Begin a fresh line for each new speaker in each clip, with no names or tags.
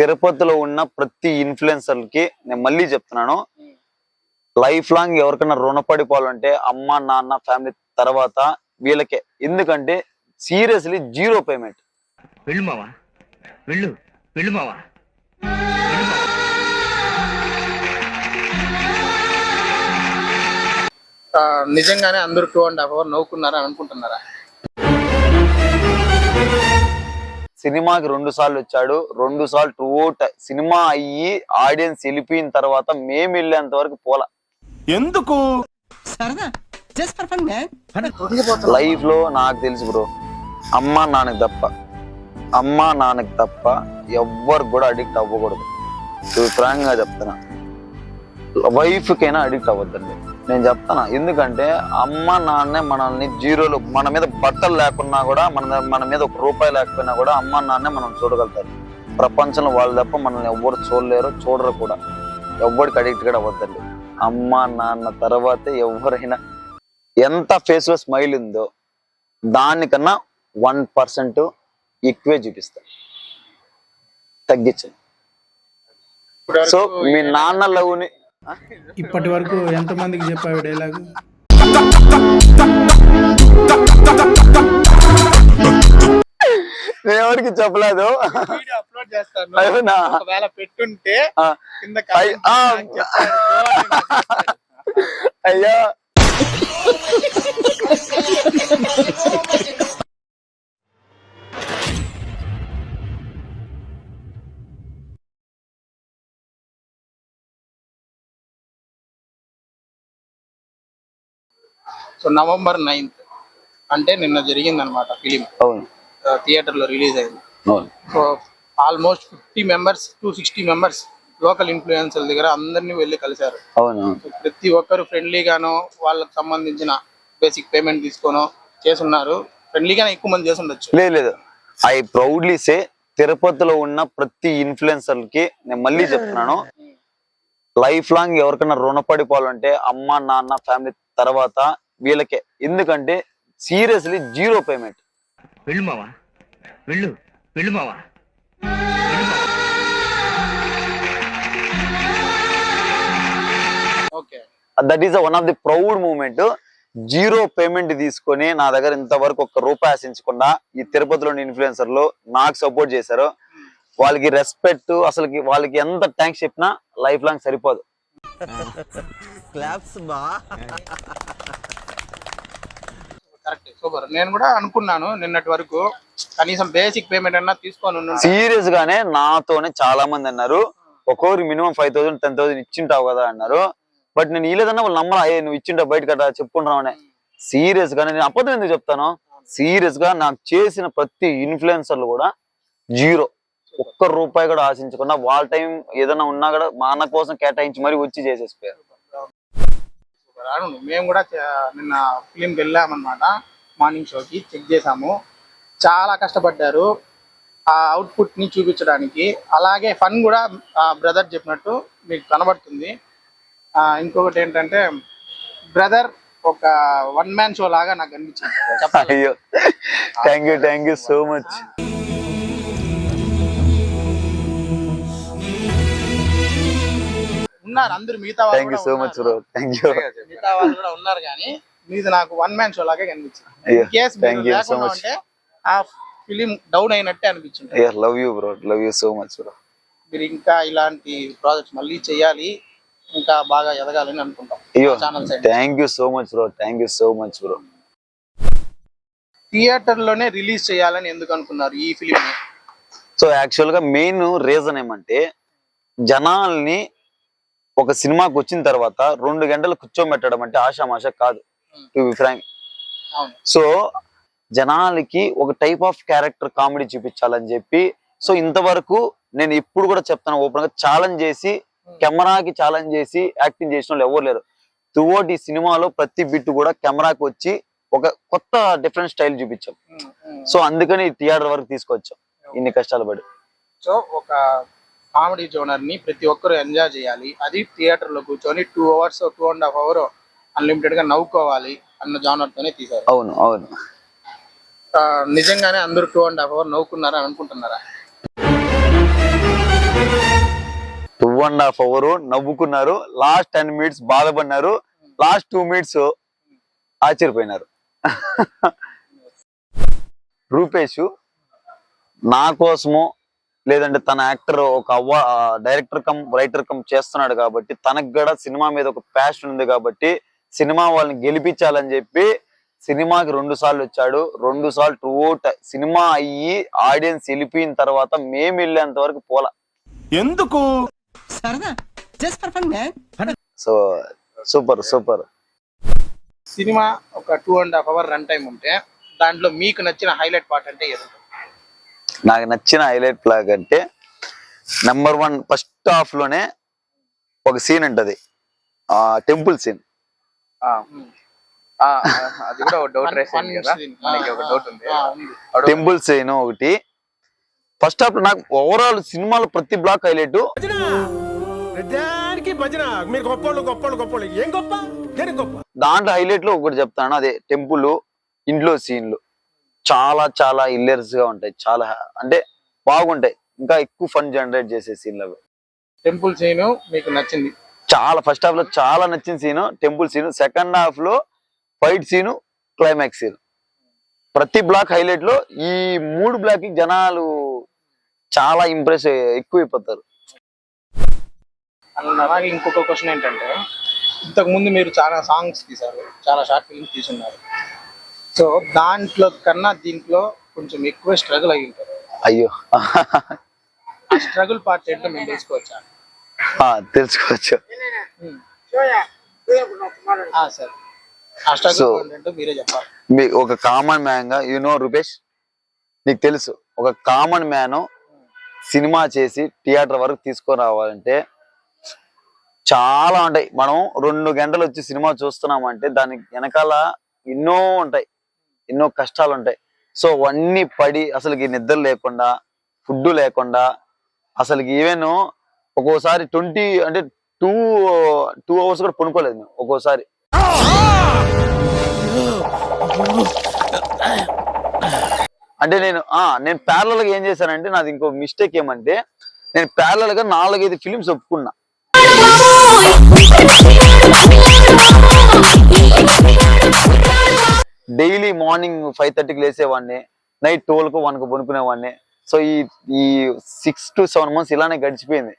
తిరుపతిలో ఉన్న ప్రతి ఇన్ఫ్లుయెన్సర్ కి నేను మళ్ళీ చెప్తున్నాను, లైఫ్ లాంగ్ ఎవరికైనా రుణపడిపోవాలంటే అమ్మ నాన్న ఫ్యామిలీ తర్వాత వీళ్ళకే. ఎందుకంటే సీరియస్లీ జీరో పేమెంట్.
వెళ్ళు మావా, వెళ్ళు వెళ్ళు మావా.
నిజంగానే అందరూ 2.5 hours నవ్వుకున్నారని అనుకుంటున్నారా?
సినిమాకి 2 సార్లు వచ్చాడు, 2 సార్లు ట్రూట్ సినిమా అయ్యి ఆడియన్స్ వెళ్ళిపోయిన తర్వాత మేము వెళ్ళేంత వరకు పోలా.
ఎందుకు?
లైఫ్ లో నాకు తెలుసు బ్రో, అమ్మా నాన్నకి తప్ప ఎవ్వరు కూడా అడిక్ట్ అవ్వకూడదు. ఫ్రాంక్ గా చెప్తున్నా, వైఫ్ కైనా అడిక్ట్ అవ్వద్దండి నేను చెప్తాను. ఎందుకంటే అమ్మ నాన్నే మనల్ని జీరోలో, మన మీద బట్టలు లేకున్నా కూడా, మన మీద ₹1 లేకపోయినా కూడా అమ్మ నాన్నే మనం చూడగలుగుతారు. ప్రపంచంలో వాళ్ళు తప్ప మనల్ని ఎవ్వరు చూడలేరు, చూడరు కూడా. ఎవ్వరికి అడిక్ట్ కూడా అవ్వద్దండి. అమ్మ నాన్న తర్వాతే ఎవరైనా. ఎంత ఫేస్ లో స్మైల్ ఉందో దానికన్నా 1% ఎక్కువే చూపిస్తారు, తగ్గించండి. సో మీ నాన్న లవ్ని
ఇప్పటి వరకు ఎంత మందికి చెప్పావు డైలాగ్?
నేను ఎవరికి చెప్పలేదు.
అప్లోడ్ చేస్తాను, ఒకవేళ పెట్టుంటే
అయ్యా
సో November 9th అంటే నిన్న జరిగింది అనమాట ఫిలిం.
అవును,
థియేటర్ లో రిలీజ్ అయింది.
అవును.
So almost 50 members to 60 members local ఇన్ఫ్లుయెన్సర్ల దగ్గర అందరినీ వెళ్ళి కలిశారు.
అవును.
ప్రతి ఒక్కరు ఫ్రెండ్లీగానో వాళ్ళకి సంబంధించిన బేసిక్ పేమెంట్ తీసుకోనో చేస్తున్నారు. ఫ్రెండ్లీగానే ఎక్కువ మంది చేస్తుండొచ్చు.
లేదు, ఐ ప్రౌడ్లీ సే తిరుపతిలో ఉన్న ప్రతి ఇన్ఫ్లుయెన్సర్ కి నేను మళ్ళీ చెప్తున్నాను, లైఫ్ లాంగ్ ఎవరికైనా రుణపడిపోవాలంటే అమ్మ నాన్న ఫ్యామిలీ తర్వాత వీళ్ళకే. ఎందుకంటే సీరియస్లీ జీరో పేమెంట్.
వెళ్ళు మావా, వెళ్ళు వెళ్ళు మావా.
That is one of the proud moment. Zero payment తీసుకొని నా దగ్గర ఇంతవరకు ₹1 ఆశించకుండా ఈ తిరుపతిలోని ఇన్ఫ్లుయెన్సర్లు నాకు సపోర్ట్ చేశారు. వాళ్ళకి రెస్పెక్ట్, అసలు వాళ్ళకి ఎంత థ్యాంక్స్ చెప్పినా లైఫ్ లాంగ్ సరిపోదు.
Correct, super. నేను కూడా అనుకున్నాను నిన్నటి వరకు కనీసం బేసిక్ పేమెంట్ అన్నా తీసుకొని.
సీరియస్ గానే నాతోనే చాలా మంది అన్నారు, ఒక్కొక్కరికి మినిమం 5,000 10,000 ఇచ్చింటావు కదా అన్నారు. బట్ నేను ఇలేదన్నా వాళ్ళు నమ్మరా, నువ్వు ఇచ్చింటావు బయట కదా చెప్పుకుంటున్నావు అని. సీరియస్ గానే నేను అబద్ధం ఎందుకు చెప్తాను, సీరియస్ గా నాకు చేసిన ప్రతి ఇన్ఫ్లుయెన్సర్లు కూడా జీరో, ₹1 కూడా ఆశించకుండా వాళ్ళ టైం ఏదైనా ఉన్నా కూడా మన కోసం కేటాయించి మరి వచ్చి చేసేసిపోయారు.
మేము కూడా నిన్న ఫిలింకి వెళ్ళామన్నమాట, మార్నింగ్ షోకి చెక్ చేసాము. చాలా కష్టపడ్డారు ఆ అవుట్పుట్ ని చూపించడానికి. అలాగే ఫన్ కూడా బ్రదర్ చెప్పినట్టు మీకు కనబడుతుంది. ఇంకొకటి ఏంటంటే బ్రదర్ ఒక వన్ మ్యాన్ షో లాగా నాకు అనిపించింది.
అయ్యో థ్యాంక్ యూ సో మచ్.
ఉన్నారు అందరు, మిగతా వాళ్ళు కూడా ఉన్నారు, కానీ మీది నాకు వన్ మ్యాన్ షో లాగే కనిపించింది. అంటే ఆ ఫిలిం డౌన్ అయినట్టే అనిపించింది.
Love you bro, love you so much bro.
మీరు ఇంకా ఇలాంటి ప్రాజెక్ట్స్ మళ్ళీ చేయాలి, ఇంకా బాగా ఎదగాలని అనుకుంటాం.
Thank you so much bro, thank you so much bro.
Theatre లోనే రిలీజ్ చేయాలని ఎందుకు అనుకున్నారు ఈ ఫిలిం?
సో యాక్చువల్ గా మెయిన్ రీజన్ ఏమంటే, జనాల్ని ఒక సినిమాకి వచ్చిన తర్వాత 2 గంటలు కూర్చోబెట్టడం అంటే ఆషామాష కాదు, టు బి ఫ్రాంక్. సో జనాలకి ఒక టైప్ ఆఫ్ క్యారెక్టర్ కామెడీ చూపించాలని చెప్పి, సో ఇంతవరకు నేను ఎప్పుడు కూడా చెప్తాను ఓపెన్ గా, ఛాలెంజ్ చేసి కెమెరాకి ఛాలెంజ్ చేసి యాక్టింగ్ చేసిన వాళ్ళు ఎవరు లేరు. త్రూఅవుట్ ఈ సినిమాలో ప్రతి బిట్ కూడా కెమెరాకి వచ్చి ఒక కొత్త డిఫరెంట్ స్టైల్ చూపించాం. సో అందుకని థియేటర్ వరకు తీసుకొచ్చాం ఇన్ని కష్టాలు పడి.
సో ఒక కామెడీ జోనర్ ని ప్రతి ఒక్కరు ఎంజాయ్ చేయాలి, అది థియేటర్ లో కూర్చొని 2 hours 2.5 hours అన్లిమిటెడ్ గా నవ్వుకోవాలి అన్న జోనర్ తోనే తీశారు.
అవును అవును.
నిజంగానే అందరూ 2.5 hours నవ్వుకున్నారని అనుకుంటున్నారా?
2.5 hours నవ్వుకున్నారు, లాస్ట్ 10 minutes బాధపడినారు, లాస్ట్ 2 minutes ఆశ్చర్యపోయినారు. రూపేష్ నా కోసము లేదంటే తన యాక్టర్ ఒక డైరెక్టర్ కమ్ రైటర్ కమ్ చేస్తున్నాడు కాబట్టి తనకు కూడా సినిమా మీద ఒక ప్యాషన్ ఉంది కాబట్టి సినిమా వాళ్ళని గెలిపించాలని చెప్పి సినిమాకి 2 సార్లు వచ్చాడు. 2 సార్లు ట్రూఅవుట్ సినిమా అయ్యి ఆడియన్స్ వెళ్ళిపోయిన తర్వాత మేము వెళ్ళేంత వరకు పోలా.
ఎందుకు?
So super super.
సినిమా ఒక 2.5 hours రన్ టైం ఉంటే దాంట్లో మీకు నచ్చిన హైలైట్ పార్ట్ అంటే ఏది?
నాకు నచ్చిన హైలైట్ ఫ్లాగ్ అంటే నెంబర్ 1 ఫస్ట్ హాఫ్ లోనే ఒక సీన్ ఉంటది, టెంపుల్ సీన్.
అది కూడా ఒక డౌట్ రేస్ అయింది కదా, మనకి ఒక డౌట్ ఉంది.
టెంపుల్ సీన్ ఒకటి ఫస్ట్ హాఫ్ లో. నాకు ఓవరాల్ సినిమాలో ప్రతి బ్లాక్ హైలైట్. దాంట్లో హైలైట్ లో ఒకటి చెప్తాను, అదే టెంపుల్ ఇంట్లో సీన్లు చాలా చాలా హిల్లర్స్ గా ఉంటాయి, చాలా అంటే బాగుంటాయి, ఇంకా ఎక్కువ ఫన్ జనరేట్ చేసే సీన్లు అవి.
టెంపుల్ సీన్ మీకు నచ్చింది?
చాలా ఫస్ట్ హాఫ్ లో చాలా నచ్చిన scene temple scene. Second half లో ఫైట్ సీన్, క్లైమాక్స్ సీన్, ప్రతి బ్లాక్ హైలైట్ లో. ఈ 3 బ్లాక్ కి జనాలు చాలా ఇంప్రెస్ ఎక్కువైపోతారు.
అలాగే ఇంకొక క్వశ్చన్ ఏంటంటే, ఇంతకు ముందు మీరు చాలా సాంగ్స్ తీశారు, చాలా షార్ట్ ఫిల్మ్స్ తీసున్నారు. సో దాంట్లో కన్నా దీంట్లో కొంచెం ఎక్కువ స్ట్రగుల్ అయ్యి ఉంటారు.
అయ్యో
ఆ స్ట్రగుల్ పార్ట్ ఏంటో మేము తెలుసుకోవచ్చా?
తెలుసుకోవచ్చు.
సార్ ఆ స్ట్రగుల్ పార్ట్ ఏంటో మీరే చెప్పాలి.
మీకు ఒక కామన్ మ్యాన్ గా రూపేష్ నీకు తెలుసు, ఒక కామన్ మ్యాన్ సినిమా చేసి థియేటర్ వరకు తీసుకొని రావాలంటే చాలా ఉంటాయి. మనం 2 గంటలు వచ్చి సినిమా చూస్తున్నామంటే దానికి వెనకాల ఎన్నో ఉంటాయి, ఎన్నో కష్టాలు ఉంటాయి. సో అవన్నీ పడి అసలుకి నిద్ర లేకుండా, ఫుడ్ లేకుండా, అసలుకి ఈవెన్ ఒక్కోసారి 20 అంటే 2 hours కూడా పనుకోలేదు మేము ఒక్కోసారి. అంటే నేను ప్యారలల్ గా ఏం చేశానంటే, నాది ఇంకో మిస్టేక్ ఏమంటే, నేను ప్యారలల్ గా 4-5 ఫిలిమ్స్ ఒప్పుకున్నా. డైలీ మార్నింగ్ 5:30కి లేసేవాడిని, నైట్ 12కు 1కు పనుకునేవాడిని. సో ఈ 6 to 7 months ఇలానే గడిచిపోయింది.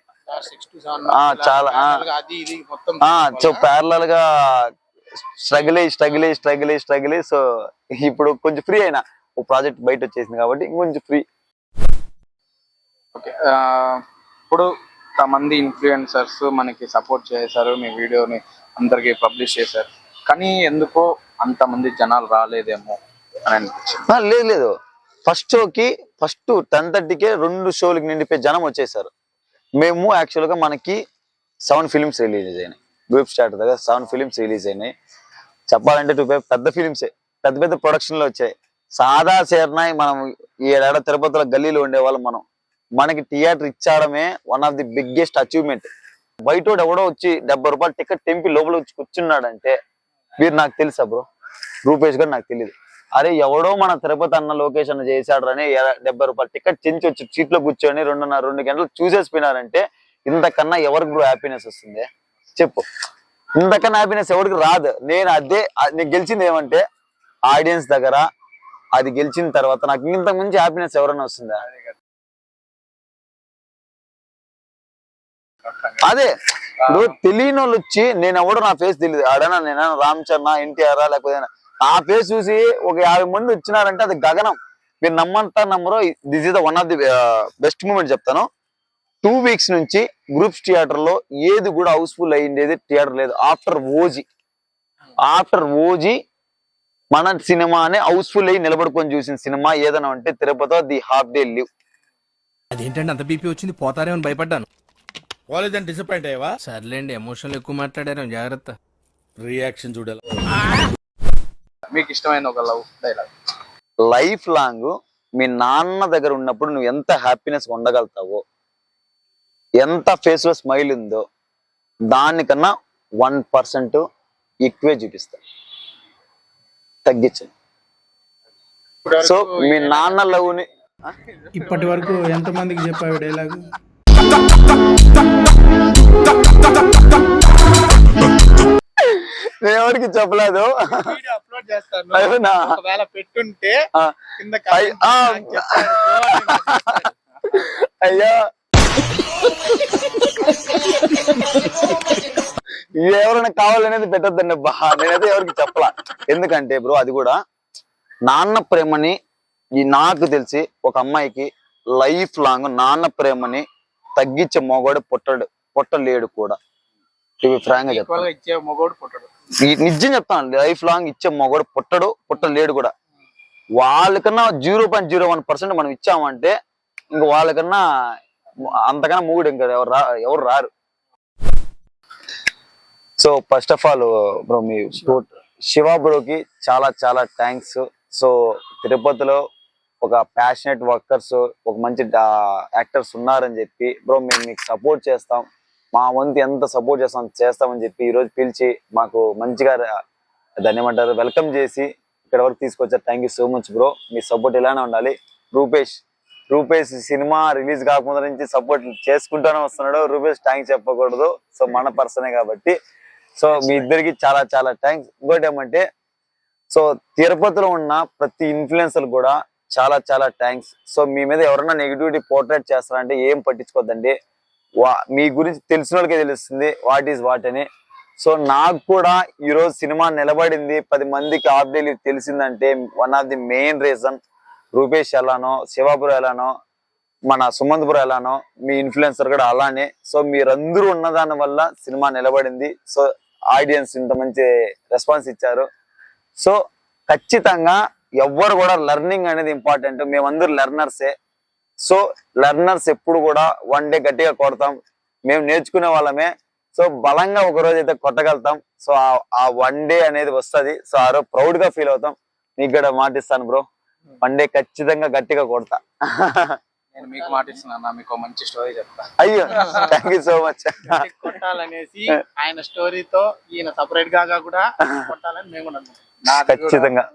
చాలా సో ప్యారలల్ గా స్ట్రగుల్. సో ఇప్పుడు కొంచెం ఫ్రీ అయినా, ఒక ప్రాజెక్ట్ బయట వచ్చేసింది కాబట్టి ఇంకొంచెం ఫ్రీ.
ఓకే, ఇప్పుడు మంది ఇన్ఫ్లుయెన్సర్స్ మనకి సపోర్ట్ చేశారు, మీ వీడియోని అందరికి పబ్లిష్ చేశారు, కానీ ఎందుకో అంతమంది జనాలు రాలేదేమో అని అనిపించింది.
లేదు, ఫస్ట్ షోకి 10:30కే 2 షోలకి నిండిపోయి జనం వచ్చేసారు. మేము యాక్చువల్ గా మనకి 7 ఫిలిమ్స్ రిలీజ్ అయినాయి, గ్రూప్ స్టార్ట్ దగ్గర 7 ఫిలిమ్స్ రిలీజ్ అయినాయి. చెప్పాలంటే 2 పెద్ద ఫిలిమ్సే, పెద్ద ప్రొడక్షన్లో వచ్చాయి. సాదా చేరినాయి. మనం 7 ఏళ్ల తిరుపతిలో గల్లీలో ఉండేవాళ్ళం. మనకి థియేటర్ ఇచ్చాడమే one of the biggest achievement. బయటోడు ఎవడో వచ్చి 70 రూపాయలు టికెట్ తెంపి లోపల వచ్చి కూర్చున్నాడంటే, మీరు నాకు తెలుసా బ్రో, రూపేష్ గారు నాకు తెలియదు, అరే ఎవడో మన తిరుపతి అన్న లొకేషన్ చేశాడు అని 70 రూపాయలు టికెట్ చెంచి వచ్చి సీట్లో కూర్చొని 2 గంటలు చూసేసిపోయినారంటే ఇంతకన్నా ఎవరికి బ్రో హ్యాపీనెస్ వస్తుంది చెప్పు? ఇంతకన్నా హ్యాపీనెస్ ఎవరికి రాదు. నేను గెలిచింది ఏమంటే ఆడియన్స్ దగ్గర. అది గెలిచిన తర్వాత నాకు ఇంతకు మించి హ్యాపీనెస్ ఎవరైనా వస్తుందా? అదే ఇప్పుడు తెలియని వాళ్ళు వచ్చి, నేను ఎవడో నా ఫేస్ తెలియదు, ఆడనా నేను రామ్ చరణ్, ఎన్టీఆర్ లేకపోతే నా ఫేస్ చూసి ఒక 50 మంది వచ్చినారంటే అది గగనం. మీరు నమ్మరో, this is the one of the best moment చెప్తాను. 2 weeks నుంచి గ్రూప్స్ థియేటర్ లో ఏది కూడా హౌస్ఫుల్ అయ్యిండేది థియేటర్ లేదు. ఆఫ్టర్ ఓజీ మన సినిమానే హౌస్ఫుల్ అయ్యి నిలబడుకొని చూసిన సినిమా ఏదైనా అంటే తిరుపతిలో ది హాఫ్ డే లీవ్.
అదేంటంటే అంత బీపీ వచ్చింది, పోతారేమని భయపడ్డాను.
కాలేజ్ డిసప్పాయింట్ అయ్యావా?
సర్లేండి, ఎమోషనల్ ఎక్కువ మాట్లాడారు, జాగ్రత్త.
రియాక్షన్ చూడాలి.
మీకు ఇష్టమైన ఒక లవ్ డైలాగ్?
లైఫ్ లాంగ్ మీ నాన్న దగ్గర ఉన్నప్పుడు నువ్వు ఎంత హ్యాపీనెస్ ఉండగలుగుతావో, ఎంత ఫేస్ లో స్మైల్ ఉందో దానికన్నా 1% ఎక్కువే చూపిస్తా, తగ్గించండి. సో మీ నాన్న లవ్ ని
ఇప్పటి వరకు ఎంతమందికి చెప్పావు డైలాగ్?
నేను ఎవరికి చెప్పలేదు.
వీడియో అప్లోడ్ చేస్తాను.
అవునా?
ఒకవేళ పెట్టుంటే
ఆ,
కింద comment
ఆ,
నాకు చెప్తాను. bro అని నాకు చెప్తాను.
అయ్యా ఎవరైనా కావాలనేది పెట్టద్దండి బా, నేనైతే ఎవరికి చెప్పలా. ఎందుకంటే బ్రో అది కూడా నాన్న ప్రేమని నాకు తెలిసి ఒక అమ్మాయికి లైఫ్ లాంగ్ నాన్న ప్రేమని తగ్గించే మొగోడు పుట్టలేడు కూడా. ఇవి ఫ్రాంక్ గా
Equal
చెప్తాను,
గా ఇచ్చే మొగోడు పుట్టడు.
నిజం చెప్తాను. లైఫ్ లాంగ్ ఇచ్చే మొగోడు పుట్టలేడు కూడా. వాళ్ళకన్నా 0.01% మనం ఇచ్చామంటే ఇంక వాళ్ళకన్నా అంతకన్నా మూగుడు ఇంకా ఎవరు రారు. So first of all bro మీ శివ బ్రోకి చాలా చాలా థ్యాంక్స్. సో తిరుపతిలో ఒక ప్యాషనెట్ వర్కర్స్, ఒక మంచి యాక్టర్స్ ఉన్నారని చెప్పి బ్రో మేము మీకు సపోర్ట్ చేస్తాం, మా వంతు ఎంత సపోర్ట్ చేస్తామని చెప్పి ఈరోజు పిలిచి మాకు మంచిగా దాన్ని ఏమంటారు వెల్కమ్ చేసి ఇక్కడ వరకు తీసుకొచ్చారు. Thank you so much bro. Me support ఇలానే ఉండాలి. రూపేష్ సినిమా రిలీజ్ కాకుండా నుంచి సపోర్ట్ చేసుకుంటూనే వస్తున్నాడు. రూపేష్ థ్యాంక్స్ చెప్పకూడదు, సో మన పర్సనే కాబట్టి. సో మీ ఇద్దరికి చాలా చాలా థ్యాంక్స్. ఇంకోటి ఏమంటే సో తిరుపతిలో ఉన్న ప్రతి ఇన్ఫ్లుయెన్సర్ కూడా చాలా చాలా థ్యాంక్స్. సో మీ మీద ఎవరైనా నెగిటివిటీ పోర్ట్రేట్ చేస్తారంటే ఏం పట్టించుకోద్దండి. మీ గురించి తెలిసిన వాళ్ళకే తెలుస్తుంది వాట్ ఈస్ వాట్ అని. సో నాకు కూడా ఈరోజు సినిమా నిలబడింది, 10 మందికి హాఫ్ డైలీ తెలిసిందంటే one of the main reason Rupesh ఎలానో, శివాపురం ఎలానో, మన సుమంత్పురం ఎలానో, మీ ఇన్ఫ్లుయెన్సర్ కూడా అలానే. సో మీరందరూ ఉన్న దాని వల్ల సినిమా నిలబడింది. సో ఆడియన్స్ ఇంత మంచి రెస్పాన్స్ ఇచ్చారు. సో ఖచ్చితంగా ఎవ్వరు కూడా లెర్నింగ్ అనేది ఇంపార్టెంట్. మేమందరూ లెర్నర్సే. సో లెర్నర్స్ ఎప్పుడు కూడా వన్ డే గట్టిగా కొడతాం, మేము నేర్చుకునే వాళ్ళమే. సో బలంగా ఒక రోజు అయితే కొట్టగలుగుతాం. సో ఆ వన్ డే అనేది వస్తుంది. సో ఆ రోజు ప్రౌడ్ గా ఫీల్ అవుతాం. మీకు కూడా మాటిస్తాను బ్రో, వన్ డే ఖచ్చితంగా గట్టిగా కొడతా.
నేను మీకు మాటిస్తున్నాను, మీకు మంచి స్టోరీ చెప్తా.
అయ్యో థ్యాంక్ యూ సో మచ్.
కొట్టాలనేసి ఆయన స్టోరీతో ఈయన సపరేట్ గా కూడా కొట్టాలని మేము కూడా అనుకుంటున్నాం.
ఖచ్చితంగా